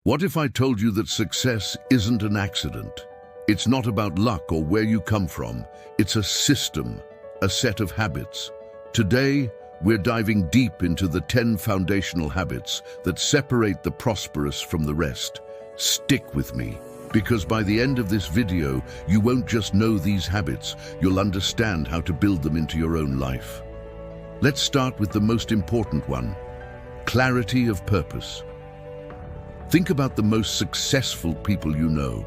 What if I told you that success isn't an accident? It's not about luck or where you come from. It's a system, a set of habits. Today, we're diving deep into the 10 foundational habits that separate the prosperous from the rest. Stick with me, because by the end of this video, you won't just know these habits, you'll understand how to build them into your own life. Let's start with the most important one: clarity of purpose. Think about the most successful people you know.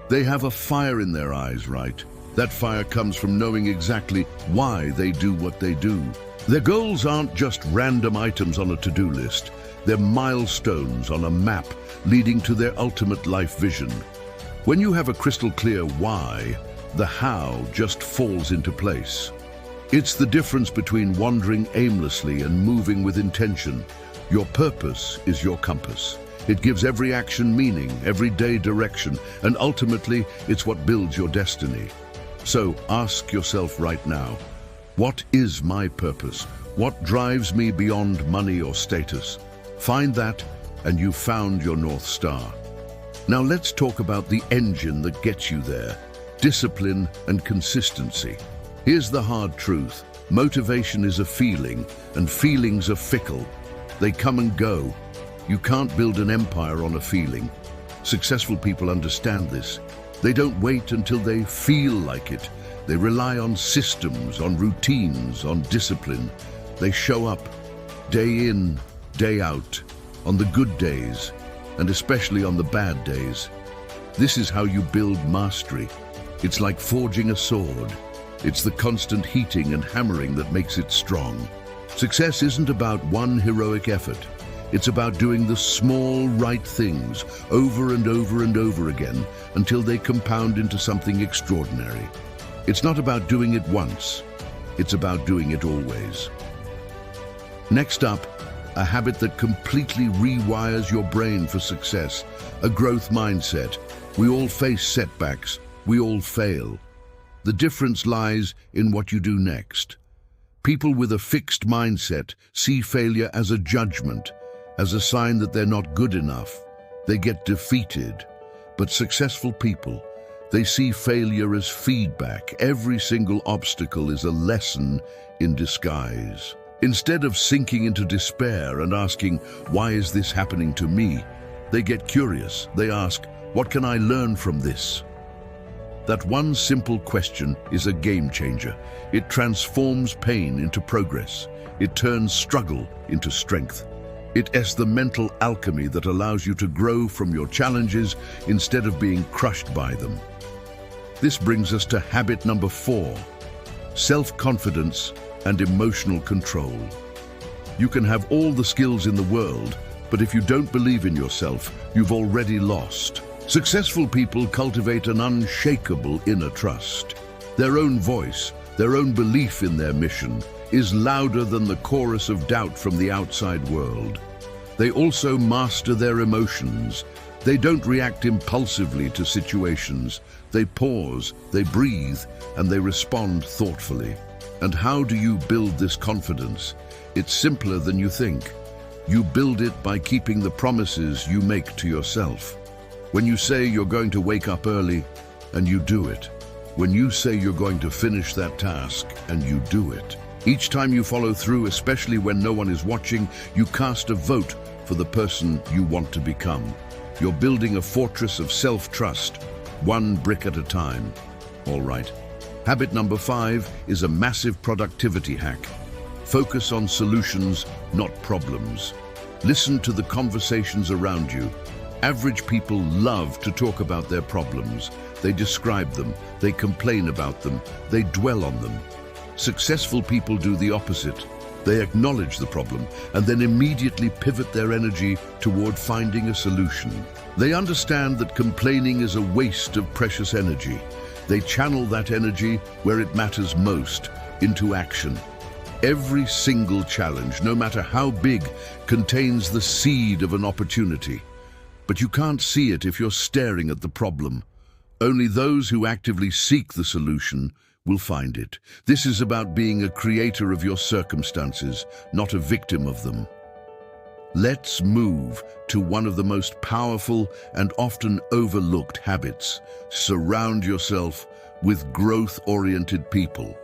They have a fire in their eyes, right? That fire comes from knowing exactly why they do what they do. Their goals aren't just random items on a to-do list. They're milestones on a map leading to their ultimate life vision. When you have a crystal clear why, the how just falls into place. It's the difference between wandering aimlessly and moving with intention. Your purpose is your compass. It gives every action meaning, every day direction, and ultimately, it's what builds your destiny. So ask yourself right now, what is my purpose? What drives me beyond money or status? Find that, and you've found your North Star. Now let's talk about the engine that gets you there: discipline and consistency. Here's the hard truth: motivation is a feeling, and feelings are fickle. They come and go. You can't build an empire on a feeling. Successful people understand this. They don't wait until they feel like it. They rely on systems, on routines, on discipline. They show up day in, day out, on the good days, and especially on the bad days. This is how you build mastery. It's like forging a sword. It's the constant heating and hammering that makes it strong. Success isn't about one heroic effort. It's about doing the small right things over and over and over again until they compound into something extraordinary. It's not about doing it once. It's about doing it always. Next up, a habit that completely rewires your brain for success: a growth mindset. We all face setbacks. We all fail. The difference lies in what you do next. People with a fixed mindset see failure as a judgment, as a sign that they're not good enough. They get defeated. But successful people, they see failure as feedback. Every single obstacle is a lesson in disguise. Instead of sinking into despair and asking, "Why is this happening to me?" they get curious. They ask, "What can I learn from this?" That one simple question is a game changer. It transforms pain into progress. It turns struggle into strength. It is the mental alchemy that allows you to grow from your challenges instead of being crushed by them. This brings us to habit number 4: self-confidence and emotional control. You can have all the skills in the world, but if you don't believe in yourself, you've already lost. Successful people cultivate an unshakable inner trust. Their own voice, their own belief in their mission, is louder than the chorus of doubt from the outside world. They also master their emotions. They don't react impulsively to situations. They pause, they breathe, and they respond thoughtfully. And how do you build this confidence? It's simpler than you think. You build it by keeping the promises you make to yourself. When you say you're going to wake up early, and you do it. When you say you're going to finish that task, and you do it. Each time you follow through, especially when no one is watching, you cast a vote for the person you want to become. You're building a fortress of self-trust, one brick at a time. All right. Habit number 5 is a massive productivity hack. Focus on solutions, not problems. Listen to the conversations around you. Average people love to talk about their problems. They describe them, they complain about them, they dwell on them. Successful people do the opposite. They acknowledge the problem and then immediately pivot their energy toward finding a solution. They understand that complaining is a waste of precious energy. They channel that energy where it matters most, into action. Every single challenge, no matter how big, contains the seed of an opportunity. But you can't see it if you're staring at the problem. Only those who actively seek the solution will find it. This is about being a creator of your circumstances, not a victim of them. Let's move to one of the most powerful and often overlooked habits. Surround yourself with growth-oriented people.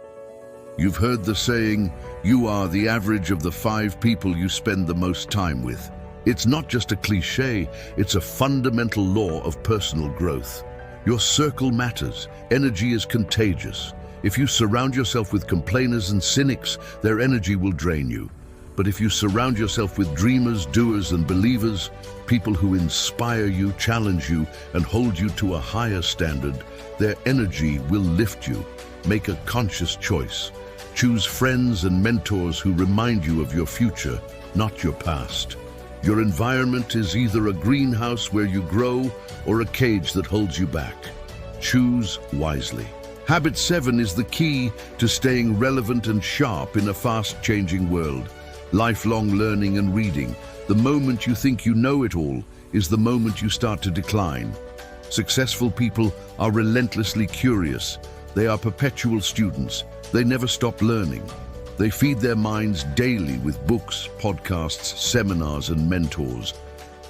You've heard the saying, you are the average of the 5 people you spend the most time with. It's not just a cliche, it's a fundamental law of personal growth. Your circle matters. Energy is contagious. If you surround yourself with complainers and cynics, their energy will drain you. But if you surround yourself with dreamers, doers, and believers, people who inspire you, challenge you, and hold you to a higher standard, their energy will lift you. Make a conscious choice. Choose friends and mentors who remind you of your future, not your past. Your environment is either a greenhouse where you grow or a cage that holds you back. Choose wisely. Habit 7 is the key to staying relevant and sharp in a fast-changing world. Lifelong learning and reading. The moment you think you know it all is the moment you start to decline. Successful people are relentlessly curious. They are perpetual students. They never stop learning. They feed their minds daily with books, podcasts, seminars, and mentors.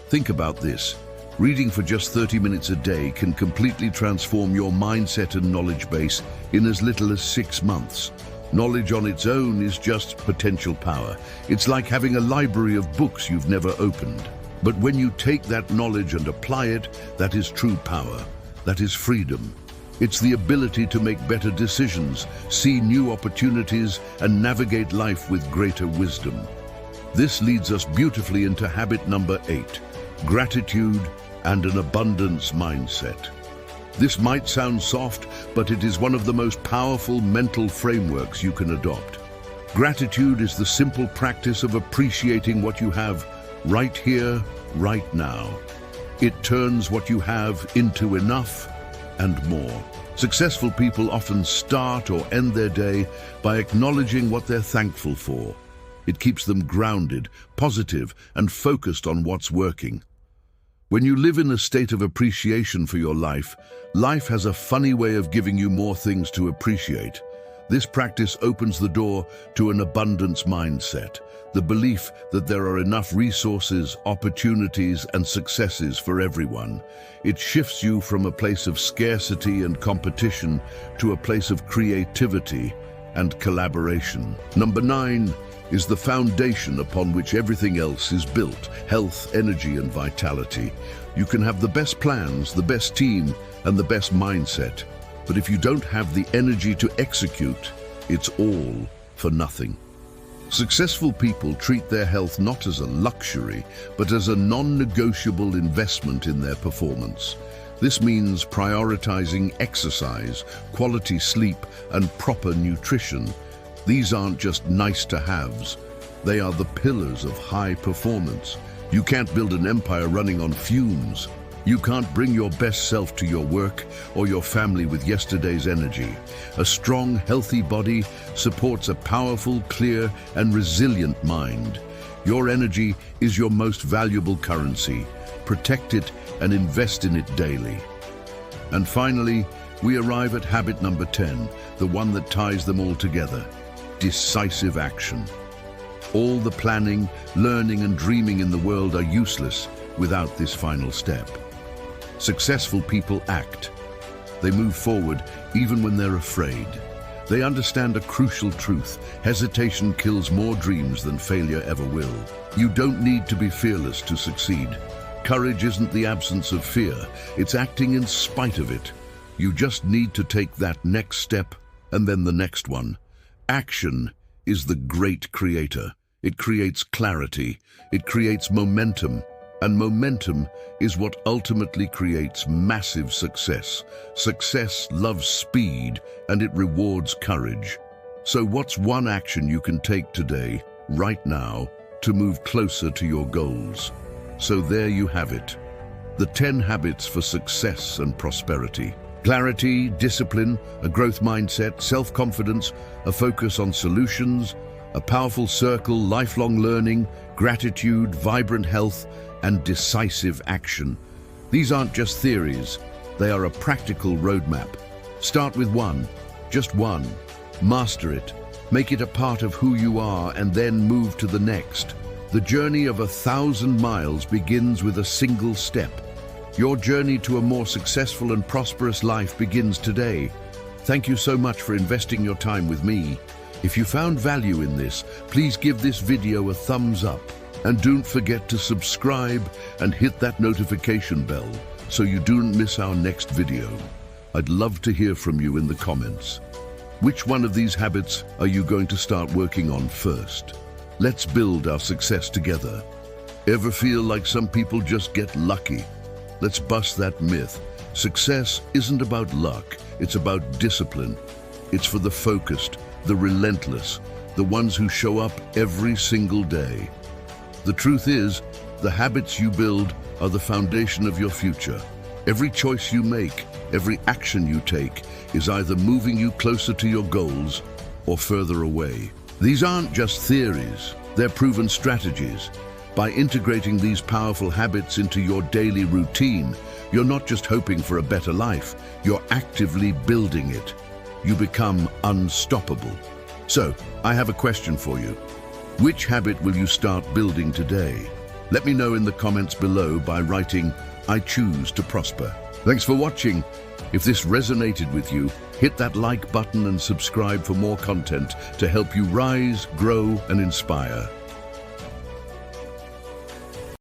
Think about this. Reading for just 30 minutes a day can completely transform your mindset and knowledge base in as little as 6 months. Knowledge on its own is just potential power. It's like having a library of books you've never opened. But when you take that knowledge and apply it, that is true power. That is freedom. It's the ability to make better decisions, see new opportunities, and navigate life with greater wisdom. This leads us beautifully into habit number 8, gratitude and an abundance mindset. This might sound soft, but it is one of the most powerful mental frameworks you can adopt. Gratitude is the simple practice of appreciating what you have right here, right now. It turns what you have into enough and more. Successful people often start or end their day by acknowledging what they're thankful for. It keeps them grounded, positive, and focused on what's working. When you live in a state of appreciation for your life, life has a funny way of giving you more things to appreciate. This practice opens the door to an abundance mindset, the belief that there are enough resources, opportunities, and successes for everyone. It shifts you from a place of scarcity and competition to a place of creativity and collaboration. Number 9 is the foundation upon which everything else is built: health, energy, and vitality. You can have the best plans, the best team, and the best mindset, but if you don't have the energy to execute, it's all for nothing. Successful people treat their health not as a luxury, but as a non-negotiable investment in their performance. This means prioritizing exercise, quality sleep, and proper nutrition. These aren't just nice-to-haves. They are the pillars of high performance. You can't build an empire running on fumes. You can't bring your best self to your work or your family with yesterday's energy. A strong, healthy body supports a powerful, clear, and resilient mind. Your energy is your most valuable currency. Protect it and invest in it daily. And finally, we arrive at habit number 10, the one that ties them all together: decisive action. All the planning, learning, and dreaming in the world are useless without this final step. Successful people act. They move forward even when they're afraid. They understand a crucial truth: hesitation kills more dreams than failure ever will. You don't need to be fearless to succeed. Courage isn't the absence of fear, it's acting in spite of it. You just need to take that next step and then the next one. Action is the great creator. It creates clarity, it creates momentum, and momentum is what ultimately creates massive success. Success loves speed, and it rewards courage. So what's one action you can take today, right now, to move closer to your goals? So there you have it. The 10 habits for success and prosperity. Clarity, discipline, a growth mindset, self-confidence, a focus on solutions, a powerful circle, lifelong learning, gratitude, vibrant health, and decisive action. These aren't just theories, they are a practical roadmap. Start with one, just one. Master it, make it a part of who you are, and then move to the next. The journey of 1,000 miles begins with a single step. Your journey to a more successful and prosperous life begins today. Thank you so much for investing your time with me. If you found value in this, please give this video a thumbs up. And don't forget to subscribe and hit that notification bell so you don't miss our next video. I'd love to hear from you in the comments. Which one of these habits are you going to start working on first? Let's build our success together. Ever feel like some people just get lucky? Let's bust that myth. Success isn't about luck, it's about discipline. It's for the focused, the relentless, the ones who show up every single day. The truth is, the habits you build are the foundation of your future. Every choice you make, every action you take, is either moving you closer to your goals or further away. These aren't just theories, they're proven strategies. By integrating these powerful habits into your daily routine, you're not just hoping for a better life, you're actively building it. You become unstoppable. So, I have a question for you. Which habit will you start building today? Let me know in the comments below by writing, "I choose to prosper." Thanks for watching. If this resonated with you, hit that like button and subscribe for more content to help you rise, grow, and inspire.